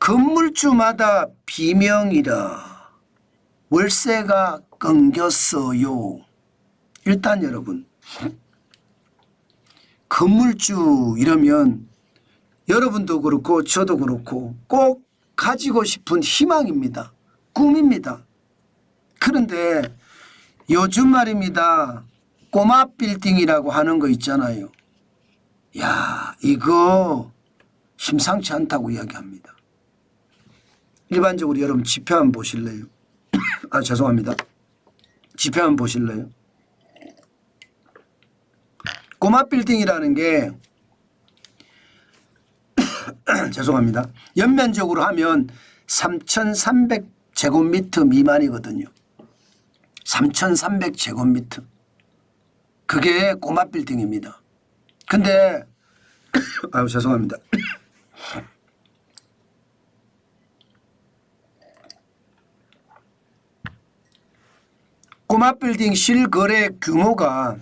건물주마다 비명이라 월세가 끊겼어요. 일단 여러분, 건물주 이러면 여러분도 그렇고 저도 그렇고 꼭 가지고 싶은 희망입니다. 꿈입니다. 그런데 요즘 말입니다. 꼬마 빌딩이라고 하는 거 있잖아요. 야, 이거 심상치 않다고 이야기합니다. 일반적으로 여러분 지표 한번 보실래요? 아, 죄송합니다. 지표 한번 보실래요? 꼬마 빌딩이라는 게 죄송합니다. 연면적으로 하면 3,300제곱미터 미만이거든요. 3,300제곱미터. 그게 꼬마 빌딩입니다. 근데 아유 죄송합니다. 꼬마 빌딩 실거래 규모가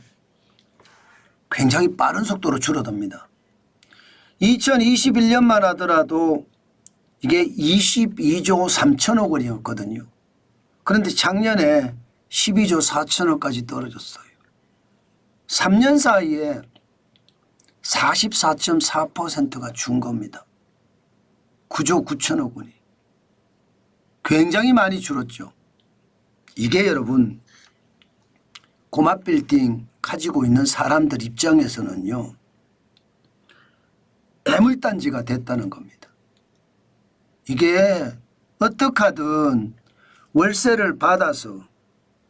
굉장히 빠른 속도로 줄어듭니다. 2021년만 하더라도 이게 22조 3천억 원이었거든요. 그런데 작년에 12조 4천억까지 떨어졌어요. 3년 사이에 44.4%가 준 겁니다. 9조 9천억 원이. 굉장히 많이 줄었죠. 이게 여러분 꼬마 빌딩 가지고 있는 사람들 입장에서는요. 애물단지가 됐다는 겁니다. 이게 어떻게 하든 월세를 받아서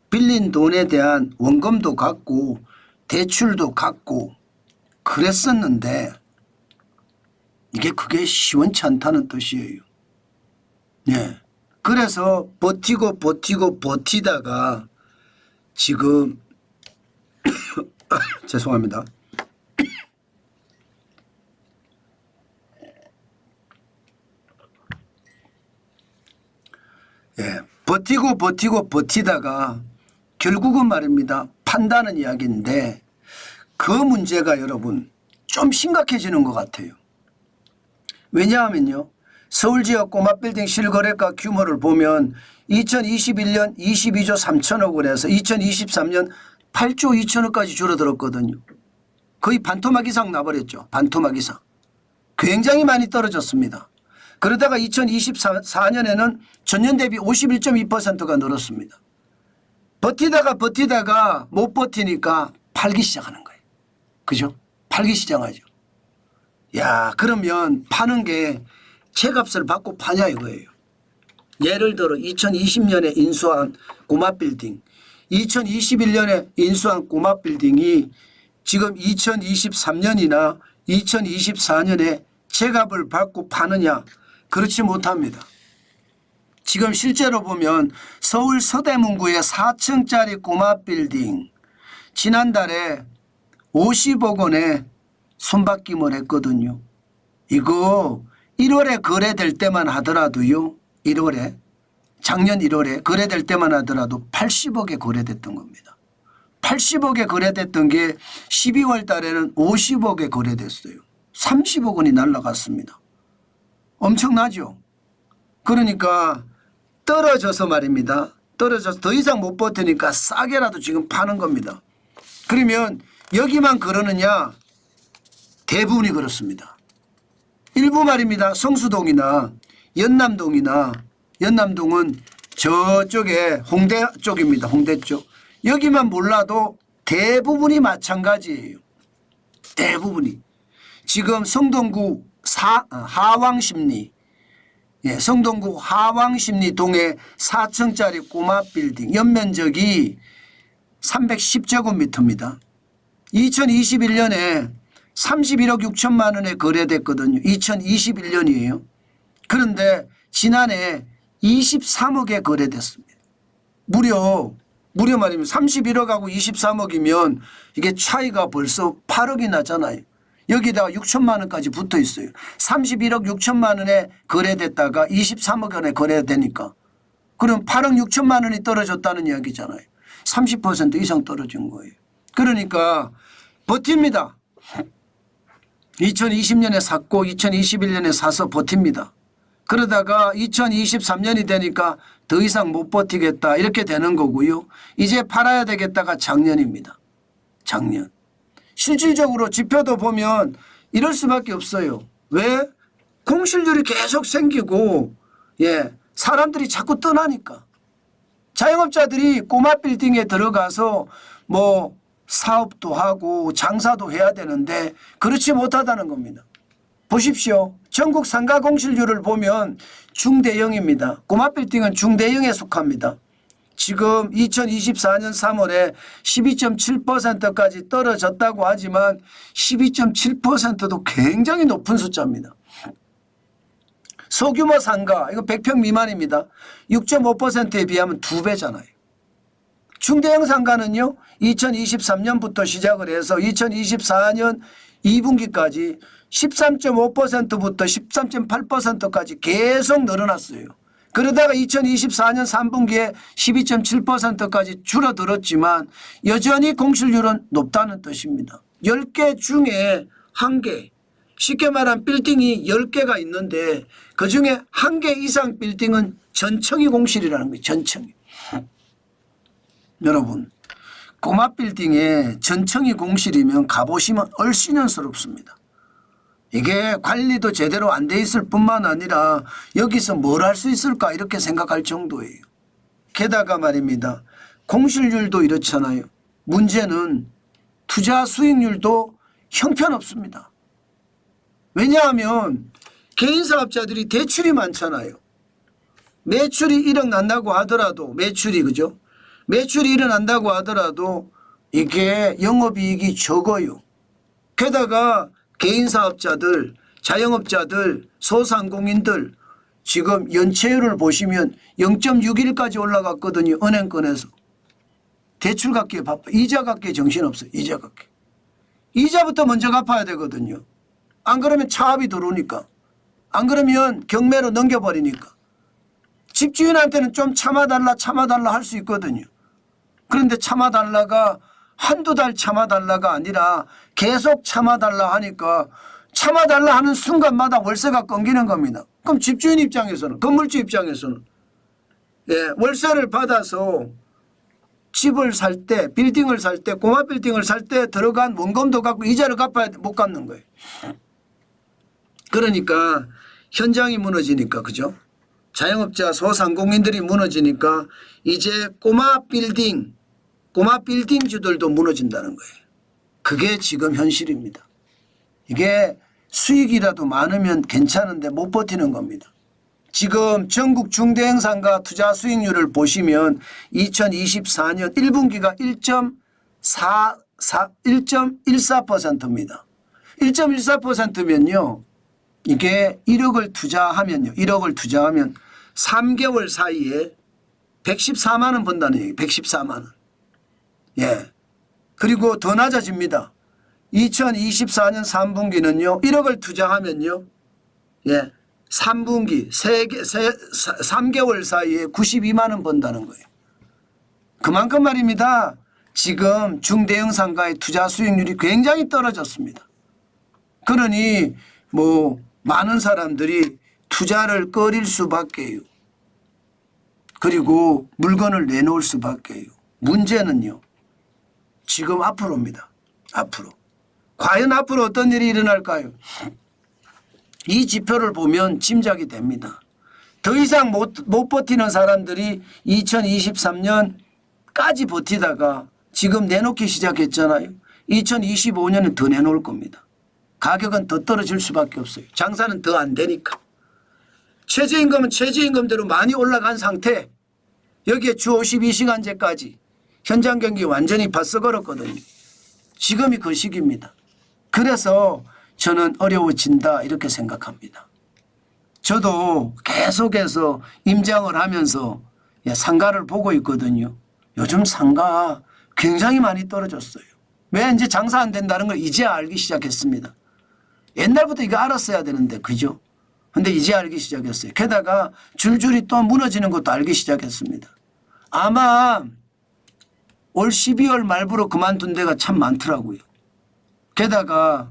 빌린 돈에 대한 원금도 갚고 대출도 갚고 그랬었는데 이게 그게 시원치 않다는 뜻이에요. 네. 그래서 버티다가 지금 죄송합니다. 예, 버티다가 결국은 말입니다. 판다는 이야기인데 그 문제가 여러분 좀 심각해지는 것 같아요. 왜냐하면요. 서울지역 꼬마빌딩 실거래가 규모를 보면 2021년 22조 3천억 원에서 2023년 8조 2천억까지 줄어들었거든요. 거의 반토막 이상 나버렸죠. 반토막 이상. 굉장히 많이 떨어졌습니다. 그러다가 2024년에는 전년 대비 51.2%가 늘었습니다. 버티다가 못 버티니까 팔기 시작하는 거예요. 그죠? 팔기 시작하죠. 야, 그러면 파는 게 채값을 받고 파냐 이거예요. 예를 들어 2020년에 인수한 꼬마 빌딩, 2021년에 인수한 꼬마 빌딩이 지금 2023년이나 2024년에 채값을 받고 파느냐? 그렇지 못합니다. 지금 실제로 보면 서울 서대문구의 4층짜리 꼬마 빌딩 지난달에 50억 원에 손바뀜을 했거든요. 이거 1월에 거래될 때만 하더라도요. 1월에 작년 1월에 거래될 때만 하더라도 80억에 거래됐던 겁니다. 80억에 거래됐던 게 12월 달에는 50억에 거래됐어요. 30억 원이 날라갔습니다. 엄청나죠. 그러니까 떨어져서 말입니다. 떨어져서 더 이상 못 버티니까 싸게라도 지금 파는 겁니다. 그러면 여기만 그러느냐? 대부분이 그렇습니다. 일부 말입니다. 성수동이나 연남동은 저쪽에 홍대 쪽입니다. 홍대 쪽. 여기만 몰라도 대부분이 마찬가지예요. 대부분이. 지금 성동구 하왕십리, 예, 성동구 하왕십리 동의 4층짜리 꼬마 빌딩 연면적이 310제곱미터입니다. 2021년에 31억 6천만 원에 거래됐거든요. 2021년이에요. 그런데 지난해 23억에 거래됐습니다. 무려 말이면 31억하고 23억이면 이게 차이가 벌써 8억이 나잖아요. 여기다가 6천만 원까지 붙어 있어요. 31억 6천만 원에 거래됐다가 23억 원에 거래되니까 그럼 8억 6천만 원이 떨어졌다는 이야기잖아요. 30% 이상 떨어진 거예요. 그러니까 버팁니다. 2020년에 샀고 2021년에 사서 버팁니다. 그러다가 2023년이 되니까 더 이상 못 버티겠다 이렇게 되는 거고요. 이제 팔아야 되겠다가 작년입니다. 작년. 실질적으로 지표도 보면 이럴 수밖에 없어요. 왜? 공실률이 계속 생기고 사람들이 자꾸 떠나니까. 자영업자들이 꼬마 빌딩에 들어가서 뭐 사업도 하고 장사도 해야 되는데 그렇지 못하다는 겁니다. 보십시오. 전국 상가 공실률을 보면 중대형입니다. 꼬마 빌딩은 중대형에 속합니다. 지금 2024년 3월에 12.7%까지 떨어졌다고 하지만 12.7%도 굉장히 높은 숫자입니다. 소규모 상가 이거 100평 미만입니다. 6.5%에 비하면 2배잖아요. 중대형 상가는요 2023년부터 시작을 해서 2024년 2분기까지 13.5%부터 13.8%까지 계속 늘어났어요. 그러다가 2024년 3분기에 12.7%까지 줄어들었지만 여전히 공실률은 높다는 뜻입니다. 10개 중에 1개, 쉽게 말하면 빌딩이 10개가 있는데 그중에 1개 이상 빌딩은 전청이 공실이라는 거예요. 전청이. 여러분 꼬마 빌딩에 전청이 공실이면 가보시면 얼씬연스럽습니다. 이게 관리도 제대로 안 돼 있을 뿐만 아니라 여기서 뭘 할 수 있을까 이렇게 생각할 정도예요. 게다가 말입니다. 공실률도 이렇잖아요. 문제는 투자 수익률도 형편없습니다. 왜냐하면 개인 사업자들이 대출이 많잖아요. 매출이 일어난다고 하더라도 그죠? 매출이 일어난다고 하더라도 이게 영업이익이 적어요. 게다가 개인 사업자들, 자영업자들, 소상공인들 지금 연체율을 보시면 0.61까지 올라갔거든요. 은행권에서. 대출 갚기에 바빠. 이자 갚기에 정신없어요. 이자 갚기. 이자부터 먼저 갚아야 되거든요. 안 그러면 차압이 들어오니까. 안 그러면 경매로 넘겨버리니까. 집주인한테는 좀 참아달라 할 수 있거든요. 그런데 참아달라가 한두 달 참아달라가 아니라 계속 참아달라 하니까 참아달라 하는 순간마다 월세가 끊기는 겁니다. 그럼 집주인 입장에서는 건물주 입장에서는 월세를 받아서 집을 살 때 빌딩을 살 때 꼬마 빌딩을 살 때 들어간 원금도 갚고 이자를 갚아야 못 갚는 거예요. 그러니까 현장이 무너지니까 그죠? 자영업자 소상공인들이 무너지니까 이제 꼬마 빌딩주들도 무너진다는 거예요. 그게 지금 현실입니다. 이게 수익이라도 많으면 괜찮은데 못 버티는 겁니다. 지금 전국 중대형 상가 투자 수익률을 보시면 2024년 1분기가 1.14%입니다. 1.14%면요. 이게 1억을 투자하면요. 1억을 투자하면 3개월 사이에 114만 원 번다는 얘기예요. 114만 원. 그리고 더 낮아집니다. 2024년 3분기는요. 1억을 투자하면요. 3분기 3개월 사이에 92만 원 번다는 거예요. 그만큼 말입니다. 지금 중대형 상가의 투자 수익률이 굉장히 떨어졌습니다. 그러니 뭐 많은 사람들이 투자를 꺼릴 수밖에요. 그리고 물건을 내놓을 수밖에요. 문제는요. 지금 앞으로입니다. 앞으로. 과연 앞으로 어떤 일이 일어날까요? 이 지표를 보면 짐작이 됩니다. 더 이상 못 버티는 사람들이 2023년까지 버티다가 지금 내놓기 시작했잖아요. 2025년은 더 내놓을 겁니다. 가격은 더 떨어질 수밖에 없어요. 장사는 더 안 되니까. 최저임금은 최저임금대로 많이 올라간 상태. 여기에 주 52시간제까지 현장 경기 완전히 바싹얼었거든요. 지금이 그 시기입니다. 그래서 저는 어려워진다 이렇게 생각합니다. 저도 계속해서 임장을 하면서 상가를 보고 있거든요. 요즘 상가 굉장히 많이 떨어졌어요. 왜 이제 장사 안 된다는 걸 이제 알기 시작했습니다. 옛날부터 이거 알았어야 되는데 그죠? 근데 이제 알기 시작했어요. 게다가 줄줄이 또 무너지는 것도 알기 시작했습니다. 아마 올 12월 말부로 그만둔 데가 참 많더라고요. 게다가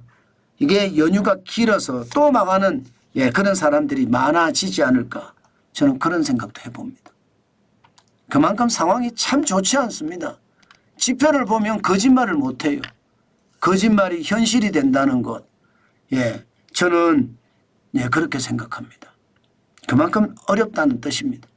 이게 연휴가 길어서 또 망하는 예, 그런 사람들이 많아지지 않을까 저는 그런 생각도 해봅니다. 그만큼 상황이 참 좋지 않습니다. 지표를 보면 거짓말을 못해요. 거짓말이 현실이 된다는 것. 예, 저는 예, 그렇게 생각합니다. 그만큼 어렵다는 뜻입니다.